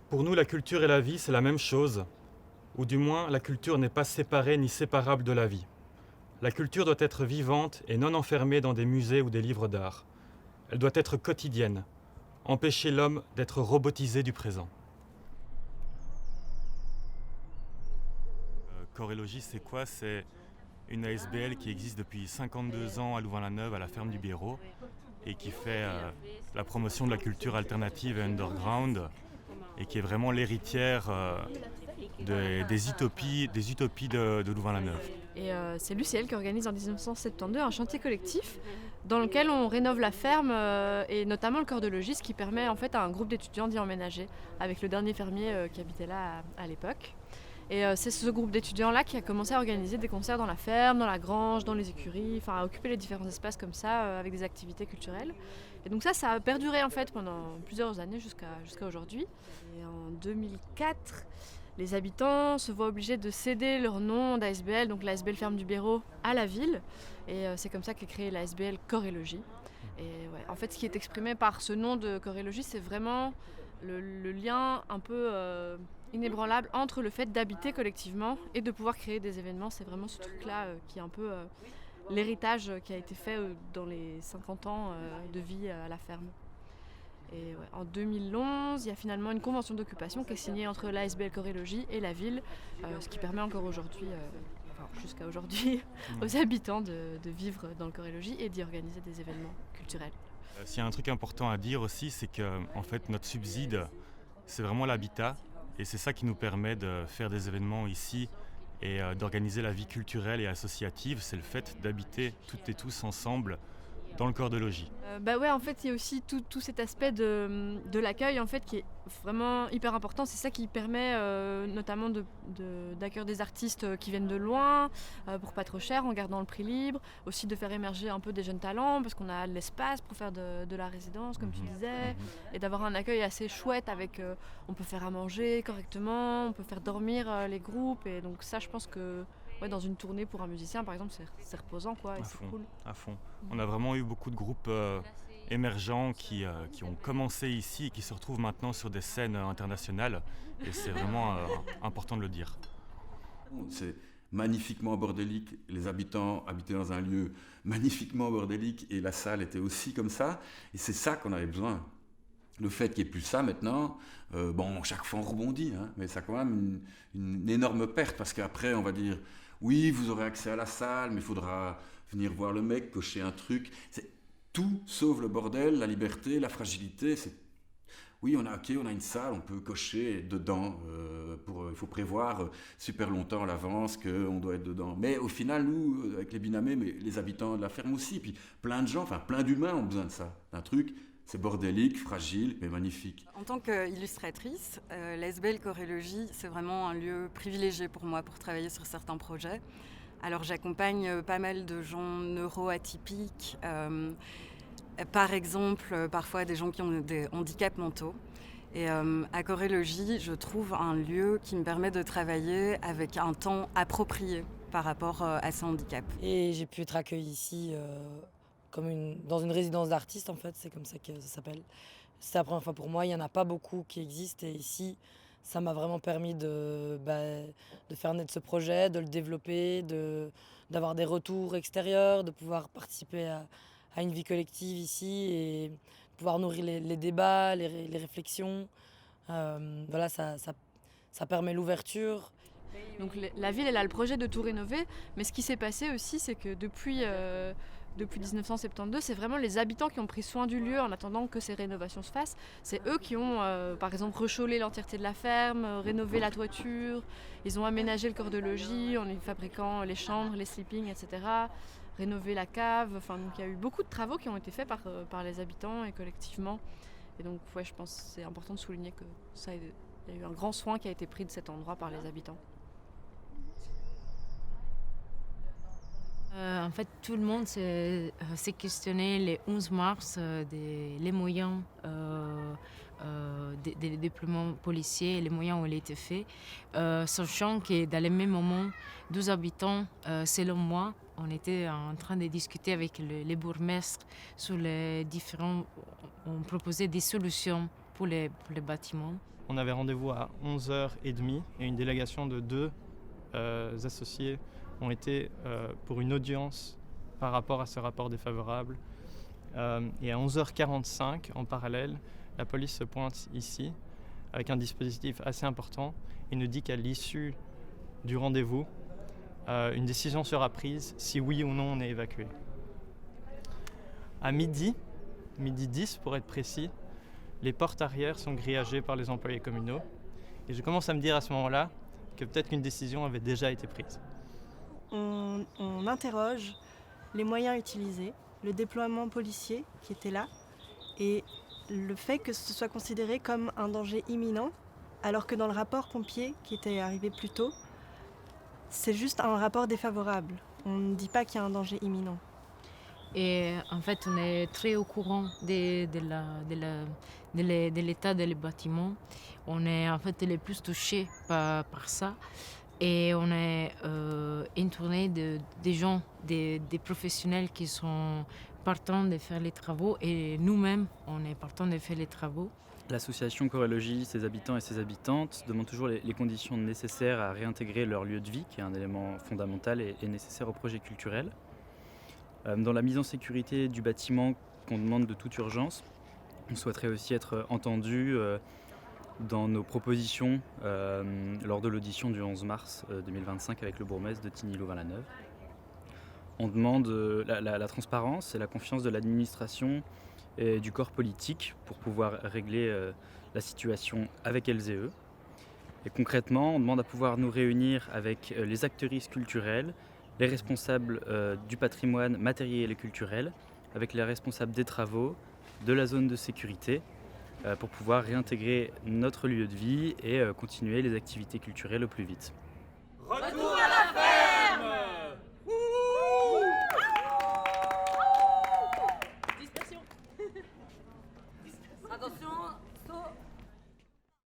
Pour nous, la culture et la vie, c'est la même chose, ou du moins, la culture n'est pas séparée ni séparable de la vie. La culture doit être vivante et non enfermée dans des musées ou des livres d'art. Elle doit être quotidienne, empêcher l'homme d'être robotisé du présent. Chorélogie, c'est quoi? C'est une ASBL qui existe depuis 52 ans à Louvain-la-Neuve, à la ferme du Biérot, et qui fait la promotion de la culture alternative et underground, et qui est vraiment l'héritière des utopies de Louvain-la-Neuve. Et c'est l'UCL qui organise en 1972 un chantier collectif dans lequel on rénove la ferme et notamment le corps de logis, ce qui permet en fait à un groupe d'étudiants d'y emménager avec le dernier fermier qui habitait là à l'époque. Et c'est ce groupe d'étudiants-là qui a commencé à organiser des concerts dans la ferme, dans la grange, dans les écuries, enfin à occuper les différents espaces comme ça avec des activités culturelles. Et donc ça a perduré en fait pendant plusieurs années jusqu'à aujourd'hui. Et en 2004, les habitants se voient obligés de céder leur nom d'ASBL, donc l'ASBL Ferme du Biérot, à la ville. Et c'est comme ça qu'est créée l'ASBL Chorélogie. Et ouais, en fait, ce qui est exprimé par ce nom de Chorélogie, c'est vraiment le lien un peu inébranlable entre le fait d'habiter collectivement et de pouvoir créer des événements. C'est vraiment ce truc-là qui est un peu l'héritage qui a été fait dans les 50 ans de vie à la ferme. Et ouais, en 2011, il y a finalement une convention d'occupation qui est signée entre l'ASBL Chorélogie et la ville, ce qui permet encore aujourd'hui, jusqu'à aujourd'hui, aux habitants de vivre dans le chorélogie et d'y organiser des événements culturels. S'il y a un truc important à dire aussi, c'est que en fait, notre subside, c'est vraiment l'habitat, et c'est ça qui nous permet de faire des événements ici et d'organiser la vie culturelle et associative, c'est le fait d'habiter toutes et tous ensemble dans le corps de logis. Bah ouais, en fait, il y a aussi tout cet aspect de l'accueil en fait qui est vraiment hyper important. C'est ça qui permet notamment d'accueillir des artistes qui viennent de loin pour pas trop cher en gardant le prix libre. Aussi de faire émerger un peu des jeunes talents parce qu'on a de l'espace pour faire de la résidence comme tu disais. Et d'avoir un accueil assez chouette avec on peut faire à manger correctement, on peut faire dormir les groupes. Et donc ça, je pense que ouais, dans une tournée pour un musicien, par exemple, c'est reposant, quoi, et c'est cool. À fond. On a vraiment eu beaucoup de groupes émergents qui ont commencé ici et qui se retrouvent maintenant sur des scènes internationales. Et c'est vraiment important de le dire. C'est magnifiquement bordélique. Les habitants habitaient dans un lieu magnifiquement bordélique et la salle était aussi comme ça. Et c'est ça qu'on avait besoin. Le fait qu'il n'y ait plus ça maintenant, chaque fois on rebondit, hein, mais ça a quand même une énorme perte parce qu'après on va dire oui, vous aurez accès à la salle, mais il faudra venir voir le mec, cocher un truc. C'est tout sauf le bordel, la liberté, la fragilité. Oui, on a une salle, on peut cocher dedans. Il faut prévoir super longtemps à l'avance qu'on doit être dedans. Mais au final, nous, avec les binamés, mais les habitants de la ferme aussi, puis plein de gens, enfin plein d'humains ont besoin de ça, d'un truc. C'est bordélique, fragile, mais magnifique. En tant qu'illustratrice, l'ASBL Chorélogie, c'est vraiment un lieu privilégié pour moi pour travailler sur certains projets. Alors j'accompagne pas mal de gens neuroatypiques, par exemple parfois des gens qui ont des handicaps mentaux. Et à Chorélogie, je trouve un lieu qui me permet de travailler avec un temps approprié par rapport à ce handicap. Et j'ai pu être accueillie ici dans une résidence d'artistes en fait, c'est comme ça que ça s'appelle. C'était la première fois pour moi, il n'y en a pas beaucoup qui existent et ici ça m'a vraiment permis de faire naître ce projet, de le développer, d'avoir des retours extérieurs, de pouvoir participer à une vie collective ici et de pouvoir nourrir les débats, les réflexions. Voilà, ça permet l'ouverture. Donc la ville, elle a le projet de tout rénover, mais ce qui s'est passé aussi, c'est que depuis 1972, c'est vraiment les habitants qui ont pris soin du lieu en attendant que ces rénovations se fassent. C'est eux qui ont, par exemple, rechaulé l'entièreté de la ferme, rénové la toiture, ils ont aménagé le corps de logis en y fabriquant les chambres, les sleepings, etc., rénové la cave. Enfin, donc il y a eu beaucoup de travaux qui ont été faits par les habitants et collectivement. Et donc, ouais, je pense que c'est important de souligner que il y a eu un grand soin qui a été pris de cet endroit par les habitants. En fait, tout le monde s'est questionné le 11 mars les moyens des déploiements policiers et les moyens où il a été fait, sachant que dans les mêmes moments, 12 habitants, selon moi, on était en train de discuter avec les bourgmestres sur les différents. On proposait des solutions pour les bâtiments. On avait rendez-vous à 11h30 et une délégation de 2 associés ont été pour une audience par rapport à ce rapport défavorable. Et à 11h45, en parallèle, la police se pointe ici avec un dispositif assez important et nous dit qu'à l'issue du rendez-vous, une décision sera prise si oui ou non on est évacué. À midi 10 pour être précis, les portes arrière sont grillagées par les employés communaux et je commence à me dire à ce moment-là que peut-être qu'une décision avait déjà été prise. On interroge les moyens utilisés, le déploiement policier qui était là et le fait que ce soit considéré comme un danger imminent alors que dans le rapport pompier qui était arrivé plus tôt, c'est juste un rapport défavorable. On ne dit pas qu'il y a un danger imminent. Et en fait, on est très au courant de l'état des bâtiments. On est en fait les plus touchés par ça. Et on est entouré des gens, des professionnels qui sont partants de faire les travaux. Et nous-mêmes, on est partants de faire les travaux. L'association Coréologie, ses habitants et ses habitantes demandent toujours les conditions nécessaires à réintégrer leur lieu de vie, qui est un élément fondamental et nécessaire au projet culturel. Dans la mise en sécurité du bâtiment qu'on demande de toute urgence, on souhaiterait aussi être entendu dans nos propositions lors de l'audition du 11 mars 2025 avec le bourgmestre de Tigny-Louvain-la-Neuve. On demande la transparence et la confiance de l'administration et du corps politique pour pouvoir régler la situation avec elles et eux. Et concrètement, on demande à pouvoir nous réunir avec les acteuristes culturels, les responsables du patrimoine matériel et culturel, avec les responsables des travaux, de la zone de sécurité, pour pouvoir réintégrer notre lieu de vie et continuer les activités culturelles au plus vite. Retour à la ferme. Dispersion. Attention, saut.